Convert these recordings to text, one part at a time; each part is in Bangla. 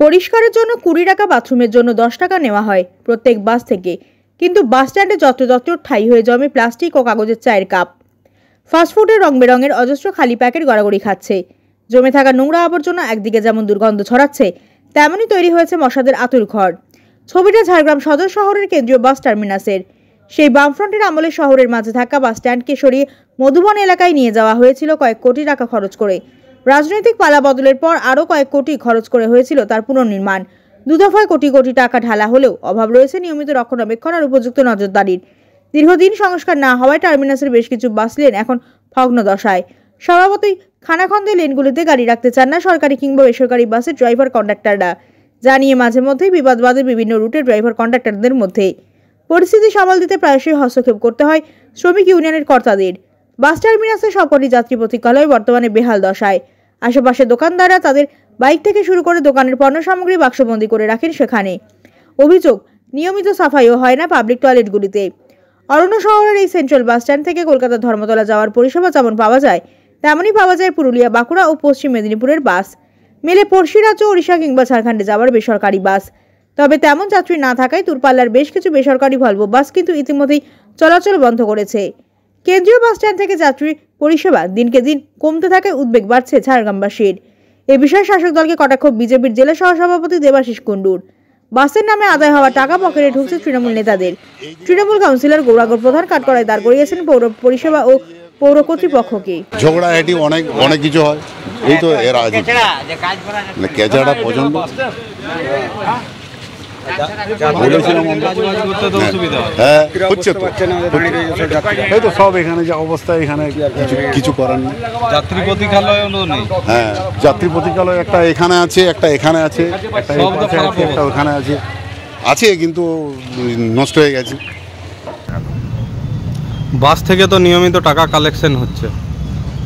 পরিষ্কারের জন্য 20 টাকা, বাথরুমের জন্য 10 টাকা নেওয়া হয় প্রত্যেক বাস থেকে, কিন্তু বাস স্ট্যান্ডে যত্রতত্র ঠাই হয়ে জমে প্লাস্টিক ও কাগজের চায়ের কাপ। ফাস্টফুডের রং বেরঙের অজস্র খালি প্যাকেট গড়াগড়ি খাচ্ছে। জমে থাকা নোংরা আবর্জনা একদিকে যেমন দুর্গন্ধ ছড়াচ্ছে, তেমনই তৈরি হয়েছে মশাদের আতুর ঘর। ছবিটা ঝাড়গ্রাম সদর শহরের কেন্দ্রীয় বাস টার্মিনাসের। সেই বামফ্রন্টের আমলে শহরের মাঝে থাকা বাস স্ট্যান্ডকে সরিয়ে মধুবন এলাকায় নিয়ে যাওয়া হয়েছিল কয়েক কোটি টাকা খরচ করে। রাজনৈতিক পালা বদলের পর আরও কয়েক কোটি খরচ করে হয়েছিল তার পুনর্নির্মাণ। দুদফায় কোটি কোটি টাকা ঢালা হলেও অভাব রয়েছে নিয়মিত রক্ষণাবেক্ষণ আর উপযুক্ত নজরদারির। দীর্ঘদিন সংস্কার না হওয়ায় টার্মিনাসের বেশ কিছু বাস লেন এখন ভগ্ন দশায়। স্বভাবতই খানাখন্দে লেনগুলিতে গাড়ি রাখতে চান না সরকারি কিংবা বেসরকারি বাসের ড্রাইভার কন্ডাক্টররা। জানিয়ে মাঝে মধ্যেই বিবাদ বাঁধে বিভিন্ন রুটের ড্রাইভার কন্ডাক্টরদের মধ্যে। পরিস্থিতি সামাল দিতে প্রায়শই হস্তক্ষেপ করতে হয় শ্রমিক ইউনিয়নের কর্তাদের। বাস টার্মিনাসের সবকটি যাত্রী প্রতীক্ষালয় বর্তমানে বেহাল দশায়। আশেপাশে দোকানদাররা তাদের বাইক থেকে শুরু করে দোকানের পণ্য সামগ্রী বাক্সবন্দি করে রাখেন সেখানে। অভিযোগ, নিয়মিত সাফাইও হয় না পাবলিক টয়লেটগুলিতে। অরণ্য শহরের এই সেন্ট্রাল বাস স্ট্যান্ড থেকে কলকাতা ধর্মতলা যাওয়ার পরিষেবা যেমন পাওয়া যায়, তেমনই পাওয়া যায় পুরুলিয়া, বাঁকুড়া ও পশ্চিম মেদিনীপুরের বাস। মেলে পড়শি রাজ্য ওড়িশা কিংবা ঝাড়খণ্ডে যাওয়ার বেসরকারি বাস। তবে তেমন যাত্রী না থাকায় দূরপাল্লার বেশ কিছু বেসরকারি ভলভো বাস কিন্তু ইতিমধ্যেই চলাচল বন্ধ করেছে। কেন্দ্রীয় বাস স্ট্যান্ড থেকে যাত্রী পরিষেবা দিনকে দিন কমতে থাকে, উদ্বেগ বাড়ছে ঝাড়গ্রামবাসীর। এ বিষয়ে শাসক দলকে কটাক্ষ বিজেপির জেলা সহসভাপতি দেবাশিস কুণ্ডুর। বাসের নামে আদায় হওয়া টাকা পকেটে ঢুকছে তৃণমূল নেতাদের। তৃণমূল কাউন্সিলর গৌরাঙ্গ প্রধান কাঠগড়ায় দাঁড় করিয়েছেন পৌর পরিষেবা ও পৌর কর্তৃপক্ষকে। ঝগড়াঝাটি অনেক কিছু হয়, এই তো এর আগে কেচাটা পছন্দ এই তো সব এখানে যে অবস্থা, এখানে কিছু করার নেই। যাত্রী প্রতীক্ষালয় নেই। হ্যাঁ, যাত্রী প্রতীক্ষালয় একটা এখানে আছে, একটা এখানে আছে, একটা ওখানে আছে কিন্তু নষ্ট হয়ে গেছে। বাস থেকে তো নিয়মিত টাকা কালেকশন হচ্ছে,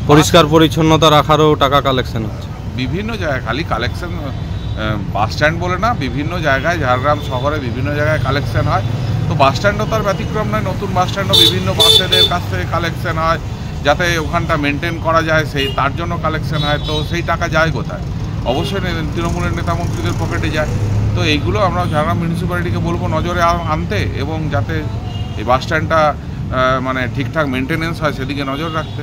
পরিষ্কার পরিচ্ছন্নতা রাখারও টাকা কালেকশন হচ্ছে বিভিন্ন জায়গায়। খালি কালেকশন বাস স্ট্যান্ড বলে না, বিভিন্ন জায়গায় ঝাড়গ্রাম শহরে বিভিন্ন জায়গায় কালেকশন হয়। তো বাস স্ট্যান্ডও তার ব্যতিক্রম নয়। নতুন বাস স্ট্যান্ডও বিভিন্ন বাসেদের কাছ থেকে কালেকশন হয়, যাতে ওখানটা মেনটেন করা যায়, তার জন্য কালেকশন হয়। তো সেই টাকা যায় কোথায়? অবশ্যই তৃণমূলের নেতামন্ত্রীদের পকেটে যায়। তো এইগুলো আমরা ঝাড়গ্রাম মিউনিসিপ্যালিটিকে বলবো নজরে আনতে, এবং যাতে এই বাস স্ট্যান্ডটা মানে ঠিকঠাক মেনটেনেন্স হয় সেদিকে নজর রাখতে।